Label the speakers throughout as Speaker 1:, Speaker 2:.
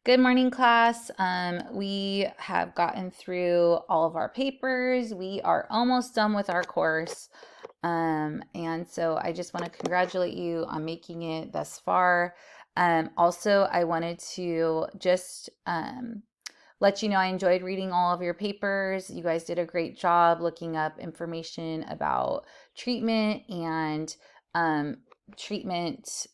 Speaker 1: Good morning, class. We have gotten through all of our papers. We are almost done with our course. And so I just want to congratulate you on making it thus far. Also, I wanted to just let you know I enjoyed reading all of your papers. You guys did a great job looking up information about treatment and treatment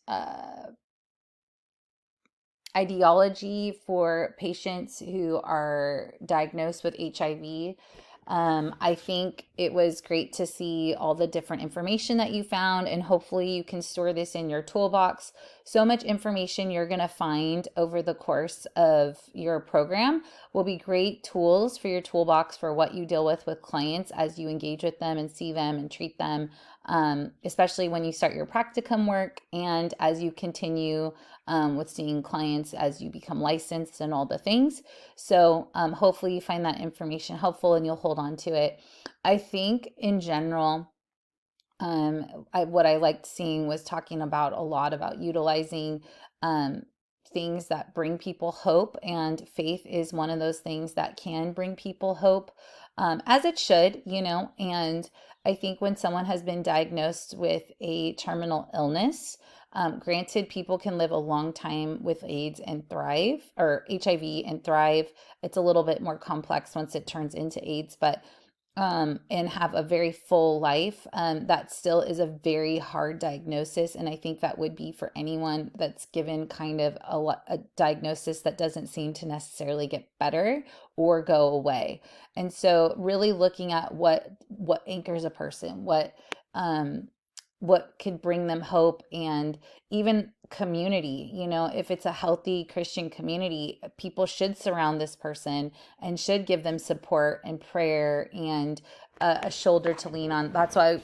Speaker 1: ideology for patients who are diagnosed with HIV. I think it was great to see all the different information that you found, and hopefully, you can store this in your toolbox. So much information you're going to find over the course of your program will be great tools for your toolbox for what you deal with clients as you engage with them and see them and treat them, especially when you start your practicum work and as you continue with seeing clients as you become licensed and all the things. So hopefully you find that information helpful and you'll hold on to it. I think in general, what I liked seeing was talking about a lot about utilizing things that bring people hope, and faith is one of those things that can bring people hope, as it should, And I think when someone has been diagnosed with a terminal illness, granted, people can live a long time with AIDS and thrive, or HIV and thrive. It's a little bit more complex once it turns into AIDS, but and have a very full life. That still is a very hard diagnosis. And I think that would be for anyone that's given kind of a diagnosis that doesn't seem to necessarily get better or go away. And so really looking at what anchors a person, what could bring them hope, and even community. If it's a healthy Christian community, people should surround this person and should give them support and prayer and a shoulder to lean on. That's why,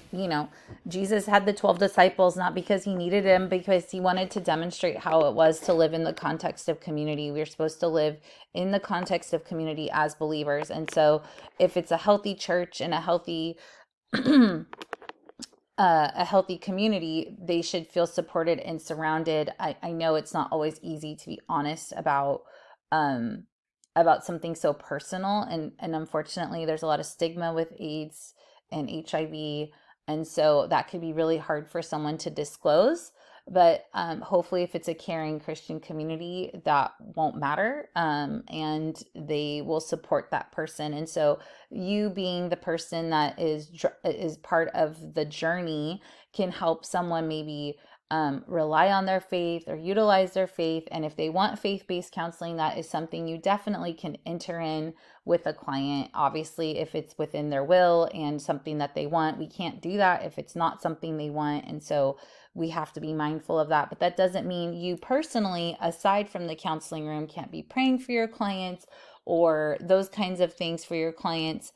Speaker 1: Jesus had the 12 disciples, not because he needed them, because he wanted to demonstrate how it was to live in the context of community. We're supposed to live in the context of community as believers. And so if it's a healthy church and a healthy community, they should feel supported and surrounded. I know it's not always easy to be honest about something so personal, and unfortunately there's a lot of stigma with AIDS and HIV, and so that could be really hard for someone to disclose. But hopefully, if it's a caring Christian community, that won't matter, and they will support that person. And so you being the person that is part of the journey can help someone maybe rely on their faith or utilize their faith. And if they want faith-based counseling, that is something you definitely can enter in with a client. Obviously, if it's within their will and something that they want, we can't do that if it's not something they want. And so we have to be mindful of that. But that doesn't mean you personally, aside from the counseling room, can't be praying for your clients or those kinds of things for your clients.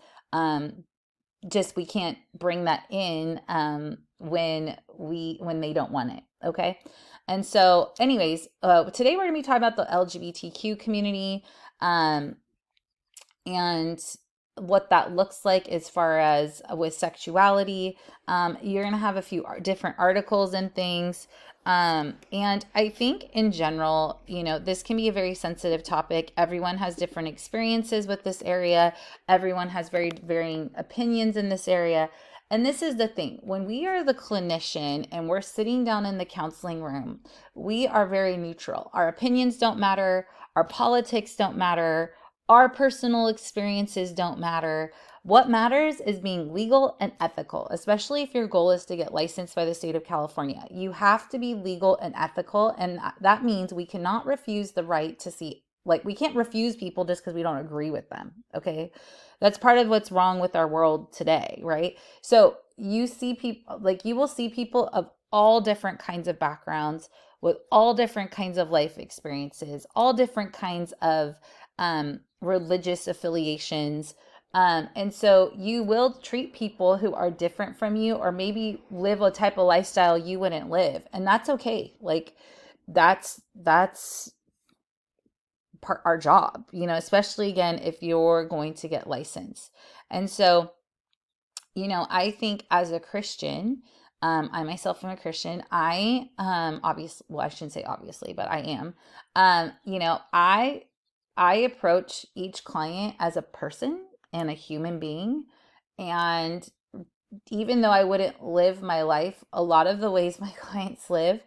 Speaker 1: Just we can't bring that in when they don't want it. Okay. And so anyways, today we're going to be talking about the LGBTQ community, and what that looks like as far as with sexuality. You're going to have a few different articles and things. And I think in general, this can be a very sensitive topic. Everyone has different experiences with this area. Everyone has very varying opinions in this area. And this is the thing, when we are the clinician and we're sitting down in the counseling room, we are very neutral. Our opinions don't matter. Our politics don't matter. Our personal experiences don't matter. What matters is being legal and ethical, especially if your goal is to get licensed by the state of California. You have to be legal and ethical, and that means we cannot refuse the right to see, like, we can't refuse people just because we don't agree with them, okay? That's part of what's wrong with our world today, right? So you see people, like, you will see people of all different kinds of backgrounds with all different kinds of life experiences, all different kinds of religious affiliations. And so you will treat people who are different from you, or maybe live a type of lifestyle you wouldn't live. And that's okay. Like that's part our job, especially again, if you're going to get licensed. And so, I think as a Christian, I myself am a Christian. Obviously, well, I shouldn't say obviously, but I am. I approach each client as a person and a human being. And even though I wouldn't live my life a lot of the ways my clients live,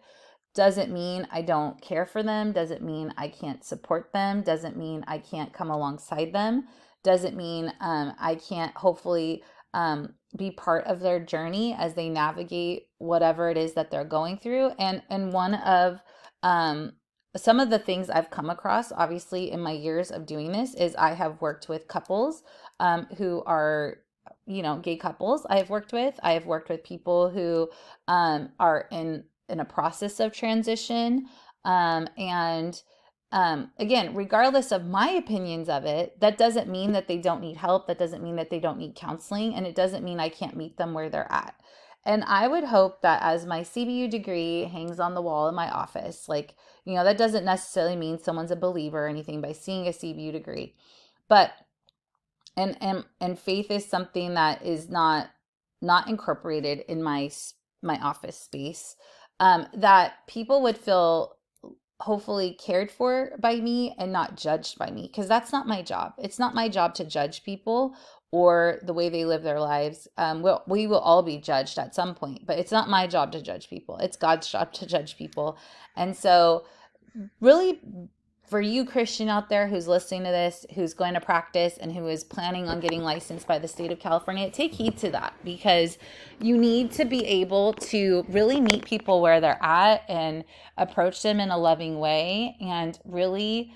Speaker 1: doesn't mean I don't care for them, doesn't mean I can't support them, doesn't mean I can't come alongside them, doesn't mean I can't hopefully be part of their journey as they navigate whatever it is that they're going through. And one of some of the things I've come across, obviously, in my years of doing this, is I have worked with couples who are, gay couples. I have worked with people who are in a process of transition. And again, regardless of my opinions of it, that doesn't mean that they don't need help. That doesn't mean that they don't need counseling. And it doesn't mean I can't meet them where they're at. And I would hope that as my CBU degree hangs on the wall in my office, like, that doesn't necessarily mean someone's a believer or anything by seeing a CBU degree. But and faith is something that is not incorporated in my office space, that people would feel hopefully cared for by me and not judged by me, because that's not my job. It's not my job to judge people or the way they live their lives. We will all be judged at some point, but it's not my job to judge people. It's God's job to judge people. And so really, for you Christian out there who's listening to this, who's going to practice and who is planning on getting licensed by the state of California, take heed to that, because you need to be able to really meet people where they're at and approach them in a loving way, and really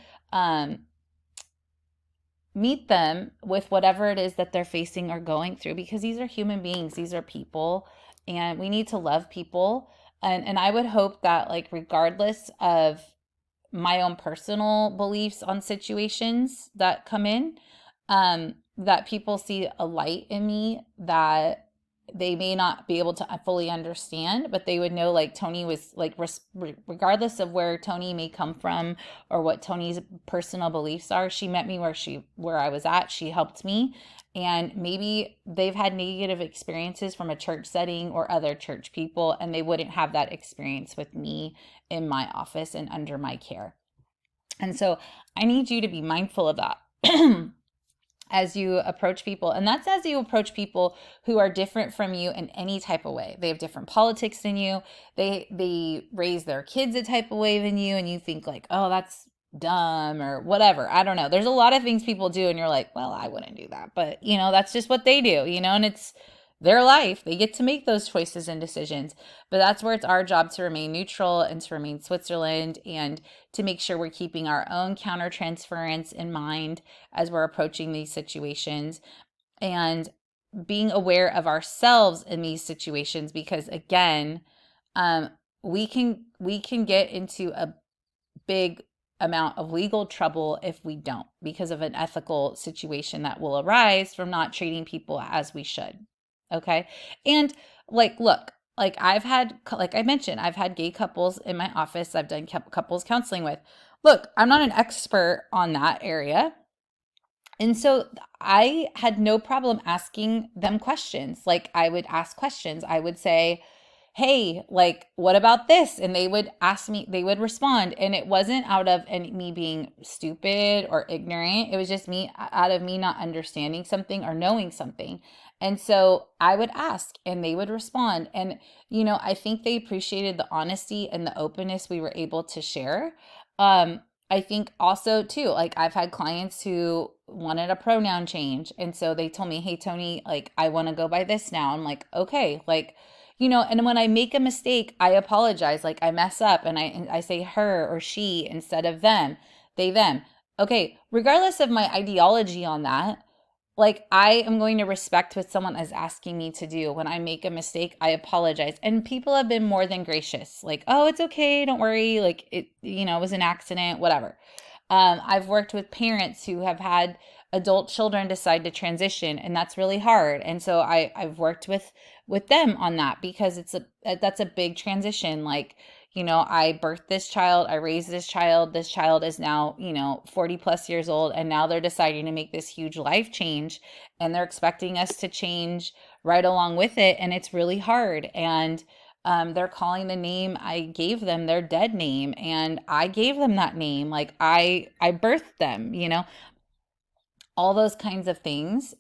Speaker 1: meet them with whatever it is that they're facing or going through, because these are human beings, these are people, and we need to love people. And I would hope that, like, regardless of my own personal beliefs on situations that come in, that people see a light in me that they may not be able to fully understand, but they would know, like, Toni was like, regardless of where Toni may come from or what Toni's personal beliefs are, she met me where I was at. She helped me. And maybe they've had negative experiences from a church setting or other church people, and they wouldn't have that experience with me in my office and under my care. And so I need you to be mindful of that as you approach people. And that's as you approach people who are different from you in any type of way. They have different politics than you. They raise their kids a type of way than you, and you think like, oh, that's dumb or whatever. I don't know. There's a lot of things people do and you're like, well, I wouldn't do that. But, that's just what they do, and it's their life. They get to make those choices and decisions. But that's where it's our job to remain neutral and to remain Switzerland, and to make sure we're keeping our own countertransference in mind as we're approaching these situations, and being aware of ourselves in these situations, because again, we can get into a big amount of legal trouble if we don't, because of an ethical situation that will arise from not treating people as we should. Okay. And look, like I mentioned, I've had gay couples in my office I've done couples counseling with. Look, I'm not an expert on that area. And so I had no problem asking them questions. Like, I would ask questions. I would say, hey, like, what about this? And they would ask me, they would respond. And it wasn't out of me being stupid or ignorant. It was just out of me not understanding something or knowing something. And so I would ask and they would respond. And, I think they appreciated the honesty and the openness we were able to share. I think also too, like, I've had clients who wanted a pronoun change. And so they told me, hey, Toni, like, I want to go by this now. I'm like, okay, like, and when I make a mistake, I apologize. Like, I mess up and I say her or she instead of them, they, them. Okay, regardless of my ideology on that, like, I am going to respect what someone is asking me to do. When I make a mistake, I apologize. And people have been more than gracious. Like, oh, it's okay. Don't worry. Like, it was an accident, whatever. I've worked with parents who have had adult children decide to transition, and that's really hard. And so I've worked with them on that, because that's a big transition. Like, I birthed this child, I raised this child is now, 40 plus years old, and now they're deciding to make this huge life change, and they're expecting us to change right along with it, and it's really hard. And they're calling the name I gave them their dead name, and I gave them that name. Like I birthed them, all those kinds of things.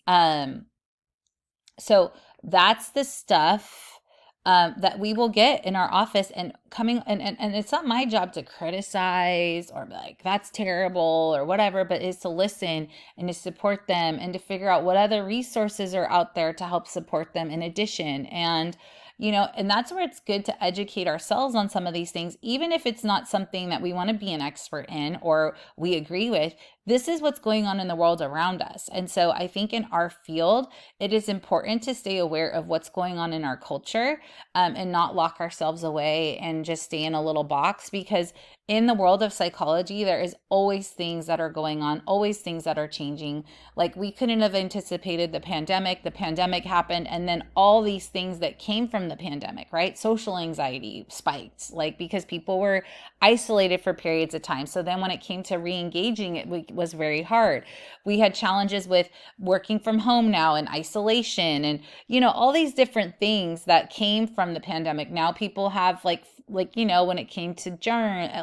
Speaker 1: So that's the stuff that we will get in our office, and coming and it's not my job to criticize or be like that's terrible or whatever, but it's to listen and to support them and to figure out what other resources are out there to help support them in addition. And and that's where it's good to educate ourselves on some of these things, even if it's not something that we want to be an expert in or we agree with. This is what's going on in the world around us. And so I think in our field, it is important to stay aware of what's going on in our culture, and not lock ourselves away and just stay in a little box, because in the world of psychology, there is always things that are going on, always things that are changing. Like we couldn't have anticipated the pandemic happened, and then all these things that came from the pandemic, right? Social anxiety spiked, like because people were isolated for periods of time. So then when it came to re-engaging, it was very hard. We had challenges with working from home now and isolation, and all these different things that came from the pandemic. Now people have when it came to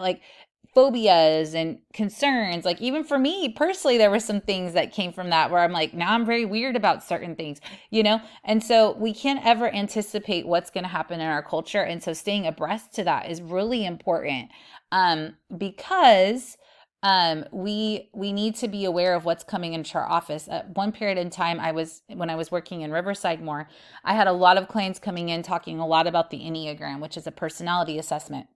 Speaker 1: like phobias and concerns. Like even for me personally, there were some things that came from that where I'm like, now I'm very weird about certain things. And so we can't ever anticipate what's going to happen in our culture. And so staying abreast to that is really important, because we need to be aware of what's coming into our office. At one period in time, when I was working in Riverside more, I had a lot of clients coming in talking a lot about the Enneagram, which is a personality assessment.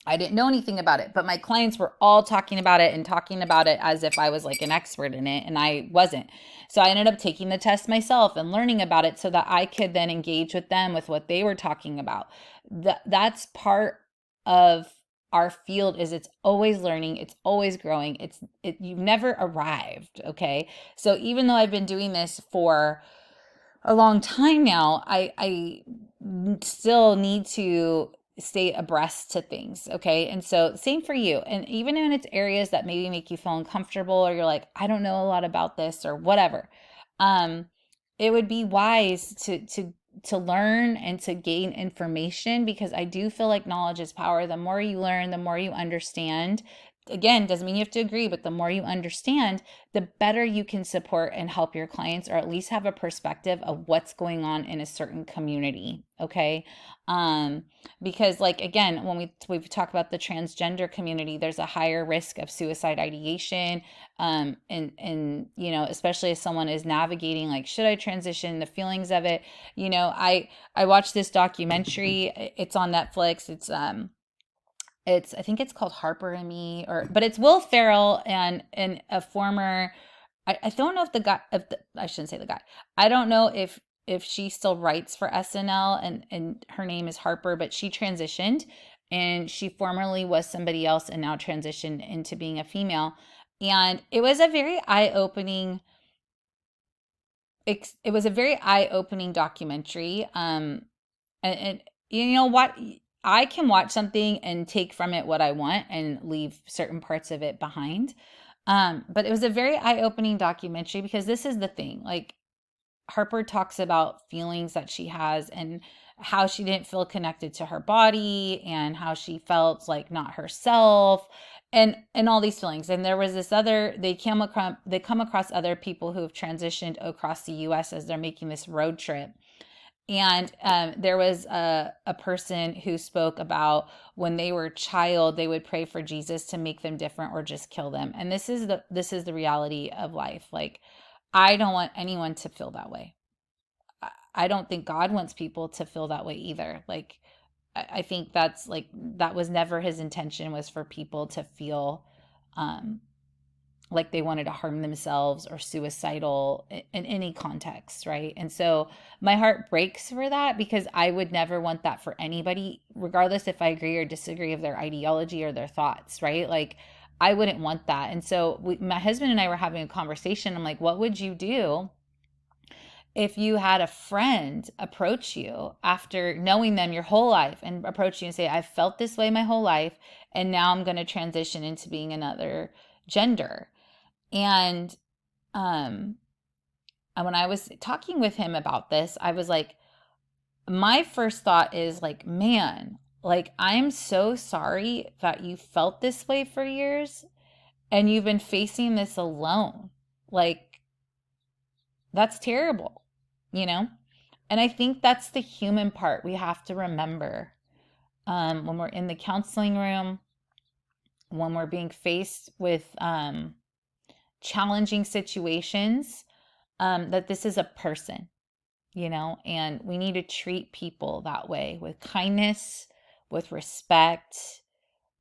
Speaker 1: I didn't know anything about it, but my clients were all talking about it and talking about it as if I was like an expert in it, and I wasn't. So I ended up taking the test myself and learning about it so that I could then engage with them with what they were talking about. That's part of our field, is it's always learning, it's always growing. You've never arrived, okay? So even though I've been doing this for a long time now, I still need to stay abreast to things, okay? And so same for you. And even when it's areas that maybe make you feel uncomfortable, or you're like, I don't know a lot about this or whatever, it would be wise to learn and to gain information, because I do feel like knowledge is power. The more you learn, the more you understand. Again, doesn't mean you have to agree, but the more you understand, the better you can support and help your clients, or at least have a perspective of what's going on in a certain community. Okay. Because like, again, when we talk about the transgender community, there's a higher risk of suicide ideation. And especially if someone is navigating, like, should I transition, the feelings of it. I watched this documentary. It's on Netflix. I think it's called Harper and Me, but it's Will Ferrell and a former. I don't know if the guy, I shouldn't say the guy. I don't know if she still writes for SNL, and her name is Harper, but she transitioned, and she formerly was somebody else and now transitioned into being a female. And it was a very eye-opening it was a very eye-opening documentary. And you know what? I can watch something and take from it what I want and leave certain parts of it behind. But it was a very eye-opening documentary, because this is the thing. Like, Harper talks about feelings that she has, and how she didn't feel connected to her body, and how she felt like not herself, and all these feelings. And there was this other, they come across other people who have transitioned across the US as they're making this road trip. And there was a person who spoke about when they were a child, they would pray for Jesus to make them different or just kill them. And this is the reality of life. Like, I don't want anyone to feel that way. I don't think God wants people to feel that way either. Like, I think that was never his intention, was for people to feel um, like they wanted to harm themselves or suicidal in any context, right? And so my heart breaks for that, because I would never want that for anybody, regardless if I agree or disagree of their ideology or their thoughts, right? Like, I wouldn't want that. And so my husband and I were having a conversation. I'm like, what would you do if you had a friend approach you after knowing them your whole life, and approach you and say, I've felt this way my whole life, and now I'm going to transition into being another gender? And um when I was talking with him about this, I was like, my first thought is like, man, like, I'm so sorry that you felt this way for years and you've been facing this alone. Like, that's terrible, you know? And I think that's the human part we have to remember when we're in the counseling room, when we're being faced with challenging situations, that this is a person, you know, and we need to treat people that way with kindness, with respect,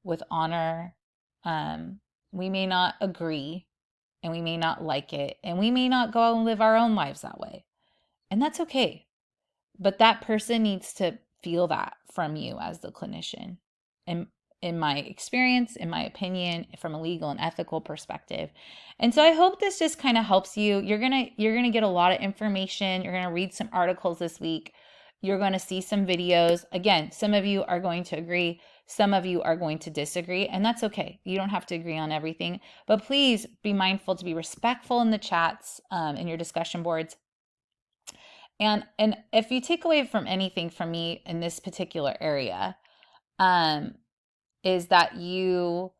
Speaker 1: with honor. We may not agree and we may not like it, and we may not go out and live our own lives that way. And that's okay. But that person needs to feel that from you as the clinician. And in my experience, in my opinion, from a legal and ethical perspective. And so I hope this just kind of helps you. You're going to get a lot of information. You're going to read some articles this week. You're going to see some videos. Again, some of you are going to agree, some of you are going to disagree, and that's okay. You don't have to agree on everything, but please be mindful to be respectful in the chats, in your discussion boards. And if you take away from anything from me in this particular area, is that you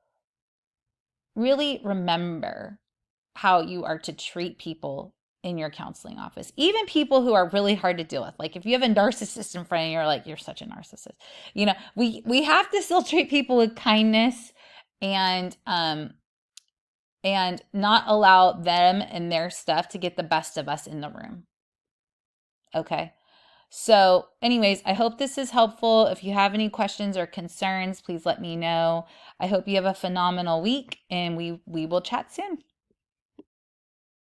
Speaker 1: really remember how you are to treat people in your counseling office, even people who are really hard to deal with. Like if you have a narcissist in front of you, you're like, you're such a narcissist. You know, we have to still treat people with kindness and not allow them and their stuff to get the best of us in the room. Okay. So anyways, I hope this is helpful. If you have any questions or concerns, please let me know. I hope you have a phenomenal week, and we will chat soon.